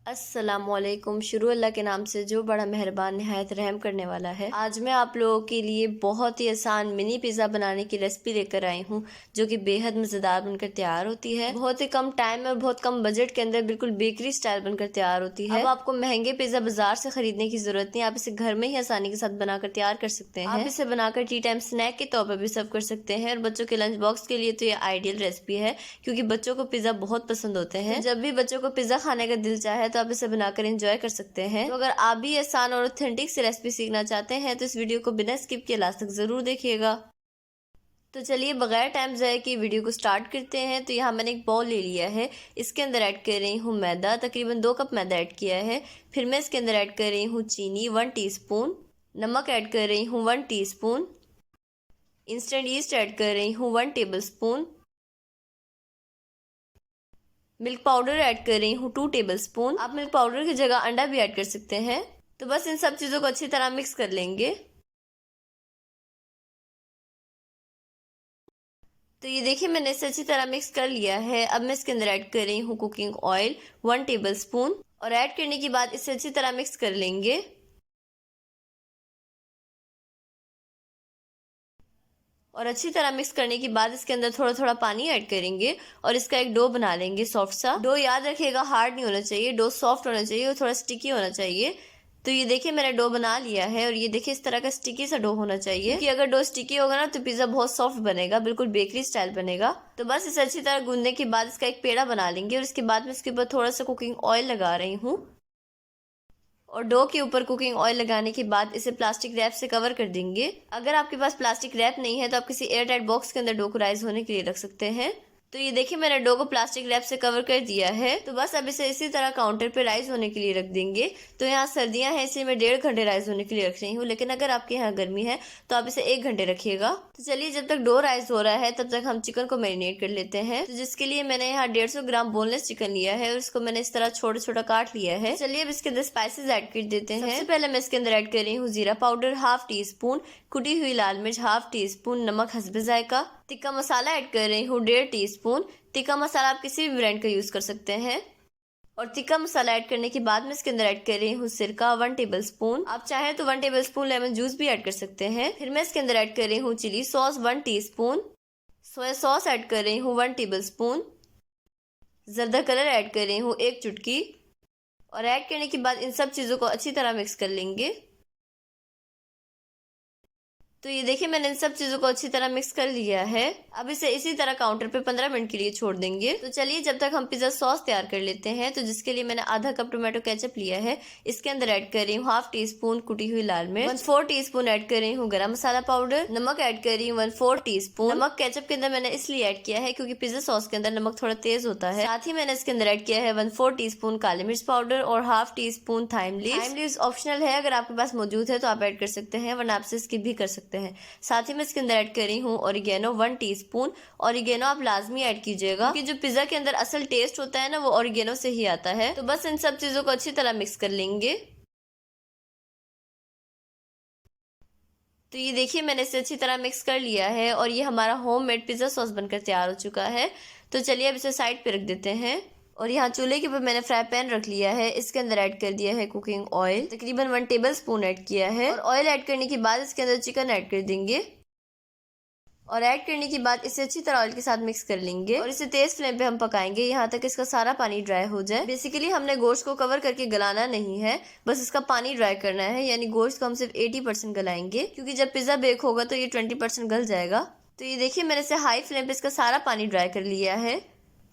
अस्सलामुअलैकुम। शुरू अल्लाह के नाम से जो बड़ा मेहरबान निहायत रहम करने वाला है। आज मैं आप लोगों के लिए बहुत ही आसान मिनी पिज़्ज़ा बनाने की रेसिपी लेकर आई हूँ, जो कि बेहद मज़ेदार बनकर तैयार होती है। बहुत ही कम टाइम में और बहुत कम बजट के अंदर बिल्कुल बेकरी स्टाइल बनकर तैयार होती है। अब आपको महंगे पिज़्ज़ा बाजार से खरीदने की जरूरत नहीं, आप इसे घर में ही आसानी के साथ बनाकर तैयार कर सकते हैं। आप इसे बनाकर टी टाइम स्नैक के तौर पर भी सर्व कर सकते हैं और बच्चों के लंच बॉक्स के लिए तो ये आइडियल रेसिपी है, क्योंकि बच्चों को पिज़्ज़ा बहुत पसंद होते हैं। जब भी बच्चों को पिज़्ज़ा खाने का दिल चाहे तो आप इसे बनाकर एंजॉय कर सकते हैं। तो अगर आप भी आसान और ऑथेंटिक सी रेसिपी सीखना चाहते हैं तो इस वीडियो को बिना स्किप किए लास्ट तक जरूर देखिएगा। तो चलिए बगैर टाइम ज़ाया किए वीडियो को स्टार्ट करते हैं। तो यहाँ मैंने एक बाउल ले लिया है, इसके अंदर ऐड कर रही हूँ मैदा, तकरीबन 2 कप मैदा ऐड किया है। फिर मैं इसके अंदर ऐड कर रही हूँ चीनी 1 टीस्पून, नमक ऐड कर रही हूँ 1 टीस्पून, इंस्टेंट ईस्ट ऐड कर रही हूँ 1 table spoon, milk powder add कर रही हूँ 2 टेबल स्पून। आप मिल्क पाउडर की जगह अंडा भी ऐड कर सकते हैं। तो बस इन सब चीज़ों को अच्छी तरह मिक्स कर लेंगे। तो ये देखिए मैंने इसे अच्छी तरह मिक्स कर लिया है। अब मैं इसके अंदर ऐड कर रही हूँ कुकिंग ऑयल 1 टेबल स्पून और ऐड करने के बाद इसे अच्छी तरह मिक्स कर लेंगे। और अच्छी तरह मिक्स करने के बाद इसके अंदर थोड़ा थोड़ा पानी ऐड करेंगे और इसका एक डो बना लेंगे सॉफ्ट सा। डो याद रखिएगा हार्ड नहीं होना चाहिए, डो सॉफ्ट होना चाहिए और थोड़ा स्टिकी होना चाहिए। तो ये देखिए मैंने डो बना लिया है और ये देखिए इस तरह का स्टिकी सा डो होना चाहिए, क्योंकि अगर डो स्टिकी होगा ना तो पिज्जा बहुत सॉफ्ट बनेगा, बिल्कुल बेकरी स्टाइल बनेगा। तो बस इसे अच्छी तरह गूंदने के बाद इसका एक पेड़ा बना लेंगे और इसके बाद में इसके ऊपर थोड़ा सा कुकिंग ऑयल लगा रही हूँ। और डो के ऊपर कुकिंग ऑयल लगाने के बाद इसे प्लास्टिक रैप से कवर कर देंगे। अगर आपके पास प्लास्टिक रैप नहीं है तो आप किसी एयर टाइट बॉक्स के अंदर डो को राइज होने के लिए रख सकते हैं। तो ये देखिए मैंने डो को प्लास्टिक रैप से कवर कर दिया है। तो बस अब इसे इसी तरह काउंटर पे राइज होने के लिए रख देंगे। तो यहाँ सर्दियां हैं इसलिए मैं 1.5 घंटे राइज होने के लिए रख रही हूँ, लेकिन अगर आपके यहाँ गर्मी है तो आप इसे 1 घंटे रखिएगा। तो चलिए जब तक डो राइज हो रहा है तब तक हम चिकन को मैरिनेट कर लेते हैं। तो जिसके लिए मैंने यहाँ 150 ग्राम बोनलेस चिकन लिया है और इसको मैंने इस तरह छोटा छोटा काट लिया है। चलिए अब इसके अंदर स्पाइसेस ऐड कर देते हैं। सबसे पहले मैं इसके अंदर ऐड कर रही हूँ जीरा पाउडर ½ टीस्पून, कुटी हुई लाल मिर्च ½ टीस्पून, नमक हस्बे जायका, तिक्का मसाला ऐड कर रही हूँ 1.5 टीस्पून। तिक्का मसाला आप किसी भी ब्रांड का यूज कर सकते हैं। और तिक्का मसाला ऐड करने के बाद में इसके अंदर ऐड कर रही हूँ सिरका 1 टेबल स्पून। आप चाहें तो 1 टेबल स्पून लेमन जूस भी ऐड कर सकते हैं। फिर मैं इसके अंदर ऐड कर रही हूँ chilli sauce 1 teaspoon, soya sauce add कर रही हूँ 1 टेबल स्पून, जर्दा कलर ऐड कर रही हूँ 1 चुटकी। और ऐड करने के बाद इन सब चीज़ों को अच्छी तरह मिक्स कर लेंगे। तो ये देखिए मैंने इन सब चीज़ों को अच्छी तरह मिक्स कर लिया है। अब इसे इसी तरह काउंटर पे 15 मिनट के लिए छोड़ देंगे। तो चलिए जब तक हम पिज्जा सॉस तैयार कर लेते हैं। तो जिसके लिए मैंने आधा कप टोमेटो केचप लिया है, इसके अंदर ऐड कर रही हूँ ½ टीस्पून कुटी हुई लाल मिर्च, 1/4 टीस्पून ऐड कर रही हूँ गरम मसाला पाउडर, नमक ऐड कर रही हूँ 1/4 टीस्पून। नमक केचप के अंदर मैंने इसलिए ऐड किया है क्योंकि पिज्जा सॉस के अंदर नमक थोड़ा तेज होता है। साथ ही मैंने इसके अंदर ऐड किया है 1/4 टीस्पून काली मिर्च पाउडर और ½ टीस्पून थाइम लीव्स ऑप्शनल है, अगर आपके पास मौजूद है तो आप ऐड कर सकते हैं, वरना आप इसे स्किप भी कर सकते हैं। साथ ही मैं इसके अंदर ऐड कर रही हूँ ओरिगेनो 1 टीस्पून। ओरिगेनो आप लाजमी ऐड कीजिएगा, क्योंकि जो पिज्जा के अंदर असल टेस्ट होता है ना वो ओरिगेनो से ही आता है। तो बस इन सब चीजों को अच्छी तरह मिक्स कर लेंगे। तो ये देखिए मैंने इसे अच्छी तरह मिक्स कर लिया है और ये हमारा होममेड पिज्जा सॉस बनकर तैयार हो चुका है। तो चलिए अब इसे साइड पे रख देते हैं। और यहाँ चूल्हे के ऊपर मैंने फ्राई पैन रख लिया है, इसके अंदर ऐड कर दिया है कुकिंग ऑयल, तकरीबन 1 टेबल स्पून ऐड किया है। और ऑयल ऐड करने के बाद इसके अंदर चिकन ऐड कर देंगे और ऐड करने के बाद इसे अच्छी तरह ऑयल के साथ मिक्स कर लेंगे और इसे तेज फ्लेम पे हम पकाएंगे यहाँ तक इसका सारा पानी ड्राई हो जाए। बेसिकली हमने गोश्त को कवर करके गलाना नहीं है, बस इसका पानी ड्राई करना है, यानी गोश्त को हम सिर्फ 80% गलाएंगे, क्योंकि जब पिज्जा बेक होगा तो ये 20% गल जाएगा। तो ये देखिए मैंने इसे हाई फ्लेम पे इसका सारा पानी ड्राई कर लिया है।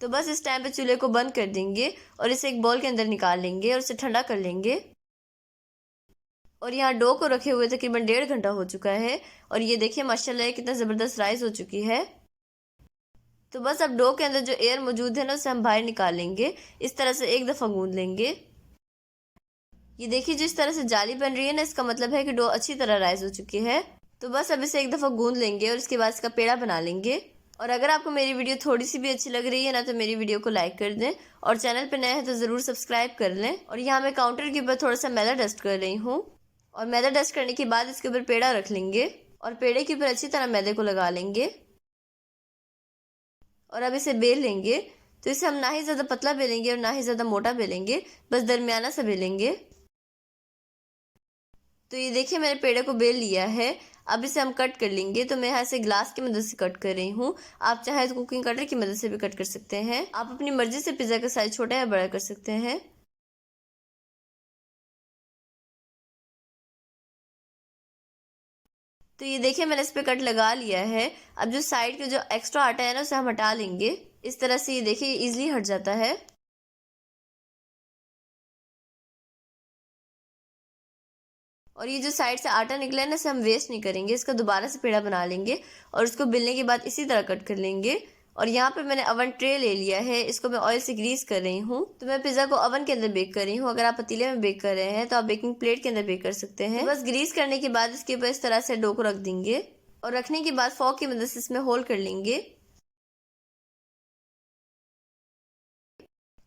तो बस इस टाइम पे चूल्हे को बंद कर देंगे और इसे एक बाउल के अंदर निकाल लेंगे और इसे ठंडा कर लेंगे। और यहाँ डो को रखे हुए तकरीबन 1.5 घंटा हो चुका है और ये देखिए माशाल्लाह कितना ज़बरदस्त राइस हो चुकी है। तो बस अब डो के अंदर जो एयर मौजूद है ना उसे हम बाहर निकाल लेंगे। इस तरह से एक दफ़ा गूंद लेंगे। ये देखिए जिस तरह से जाली बन रही है ना, इसका मतलब है कि डो अच्छी तरह राइस हो चुकी है। तो बस अब इसे एक दफ़ा गूंद लेंगे और इसके बाद इसका पेड़ा बना लेंगे। और अगर आपको मेरी वीडियो थोड़ी सी भी अच्छी लग रही है ना तो मेरी वीडियो को लाइक कर दें और चैनल पर नए हैं तो ज़रूर सब्सक्राइब कर लें। और यहाँ मैं काउंटर के ऊपर थोड़ा सा मैदा डस्ट कर रही हूँ और मैदा डस्ट करने के बाद इसके ऊपर पेड़ा रख लेंगे और पेड़े के ऊपर अच्छी तरह मैदे को लगा लेंगे और अब इसे बेल लेंगे। तो इसे हम ना ही ज़्यादा पतला बेलेंगे और ना ही ज़्यादा मोटा बेलेंगे, बस दरमियाना सा बेलेंगे। तो ये देखिए मैंने पेड़े को बेल लिया है। अब इसे हम कट कर लेंगे। तो मैं यहाँ से ग्लास की मदद से कट कर रही हूँ। आप चाहे तो कुकिंग कटर की मदद से भी कट कर सकते हैं। आप अपनी मर्जी से पिज़्ज़ा का साइज छोटा या बड़ा कर सकते हैं। तो ये देखिए मैंने इस पे कट लगा लिया है। अब जो साइड के जो एक्स्ट्रा आटा है ना उसे हम हटा लेंगे। इस तरह से ये देखिए इजीली हट जाता है। और ये जो साइड से आटा निकला है ना इसे हम वेस्ट नहीं करेंगे, इसका दोबारा से पेड़ा बना लेंगे और इसको बेलने के बाद इसी तरह कट कर लेंगे। और यहाँ पे मैंने अवन ट्रे ले लिया है, इसको मैं ऑयल से ग्रीस कर रही हूँ। तो मैं पिज्जा को अवन के अंदर बेक कर रही हूँ। अगर आप पतीले में बेक कर रहे हैं तो आप बेकिंग प्लेट के अंदर बेक कर सकते हैं। तो बस ग्रीस करने के बाद इसके ऊपर इस तरह से डो को रख देंगे और रखने के बाद फॉक की मदद से इसमें होल कर लेंगे।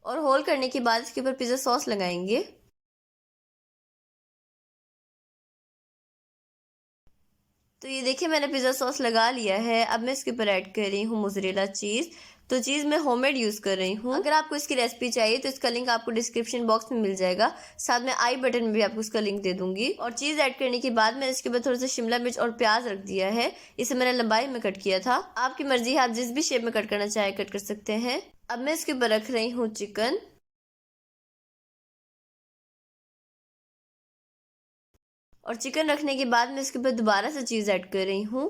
और होल करने के बाद इसके ऊपर पिज्जा सॉस लगाएंगे। तो ये देखिए मैंने पिज़्ज़ा सॉस लगा लिया है। अब मैं इसके ऊपर ऐड कर रही हूँ मोज़रेला चीज़। तो चीज़ मैं होममेड यूज़ कर रही हूँ। अगर आपको इसकी रेसिपी चाहिए तो इसका लिंक आपको डिस्क्रिप्शन बॉक्स में मिल जाएगा। साथ में आई बटन में भी आपको इसका लिंक दे दूंगी। और चीज़ ऐड करने के बाद मैंने इसके ऊपर थोड़ा सा शिमला मिर्च और प्याज रख दिया है। इसे मैंने लंबाई में कट किया था। आपकी मर्जी है, आप जिस भी शेप में कट करना चाहे कट कर सकते हैं। अब मैं इसके ऊपर रख रही हूँ चिकन। और चिकन रखने के बाद मैं इसके ऊपर दोबारा से चीज़ ऐड कर रही हूँ।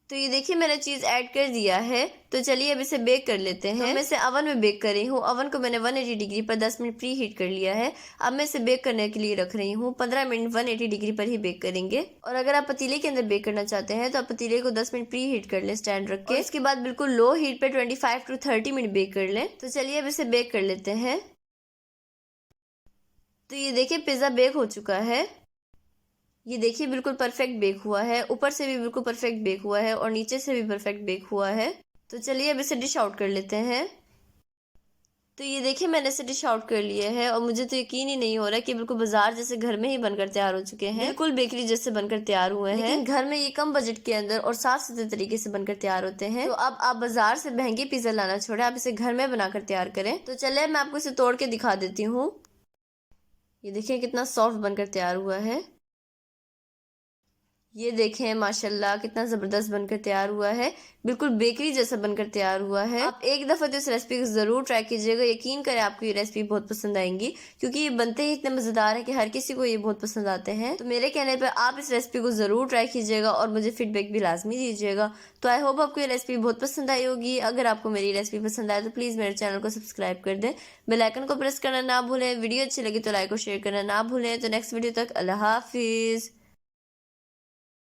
तो ये देखिए मैंने चीज़ ऐड कर दिया है। तो चलिए अब इसे बेक कर लेते हैं। तो मैं इसे अवन में बेक कर रही हूँ। अवन को मैंने 180 डिग्री पर 10 मिनट प्री हीट कर लिया है। अब मैं इसे बेक करने के लिए रख रही हूँ। 15 मिनट 180 डिग्री पर ही बेक करेंगे। और अगर आप पतीले के अंदर बेक करना चाहते हैं तो आप पतीले को 10 मिनट प्री हीट कर लें स्टैंड रख के। इसके बाद बिल्कुल लो हीट पे 25 टू 30 मिनट बेक कर लें। तो चलिए अब इसे बेक कर लेते हैं। तो ये देखिए पिज़्ज़ा बेक हो चुका है। ये देखिए बिल्कुल परफेक्ट बेक हुआ है। ऊपर से भी बिल्कुल परफेक्ट बेक हुआ है और नीचे से भी परफेक्ट बेक हुआ है। तो चलिए अब इसे डिश आउट कर लेते हैं। तो ये देखिए मैंने इसे डिश आउट कर लिया है और मुझे तो यकीन ही नहीं हो रहा कि बिल्कुल बाजार जैसे घर में ही बनकर तैयार हो चुके हैं। बिल्कुल बेकरी जैसे बनकर तैयार हुए हैं। लेकिन घर में ये कम बजट के अंदर और साफ सुथरे तरीके से बनकर तैयार होते हैं। तो अब आप बाजार से महंगे पिज्जा लाना छोड़े, आप इसे घर में बनाकर तैयार करें। तो चले मैं आपको इसे तोड़ के दिखा देती हूँ। ये देखिए कितना सॉफ्ट बनकर तैयार हुआ है। ये देखें माशाल्लाह कितना ज़बरदस्त बनकर तैयार हुआ है। बिल्कुल बेकरी जैसा बनकर तैयार हुआ है। आप एक दफ़ा तो इस रेसिपी को ज़रूर ट्राई कीजिएगा। यकीन करें आपको ये रेसिपी बहुत पसंद आएंगी, क्योंकि ये बनते ही इतने मज़ेदार है कि हर किसी को ये बहुत पसंद आते हैं। तो मेरे कहने पर आप इस रेसिपी को ज़रूर ट्राई कीजिएगा और मुझे फीडबैक भी लाजमी दीजिएगा। तो आई होप आपको ये रेसिपी बहुत पसंद आई होगी। अगर आपको मेरी रेसिपी पसंद आए तो प्लीज़ मेरे चैनल को सब्सक्राइब कर दें, बेल आइकन को प्रेस करना ना भूलें। वीडियो अच्छी लगी तो लाइक और शेयर करना ना भूलें। तो नेक्स्ट वीडियो तक अल्लाह हाफिज़।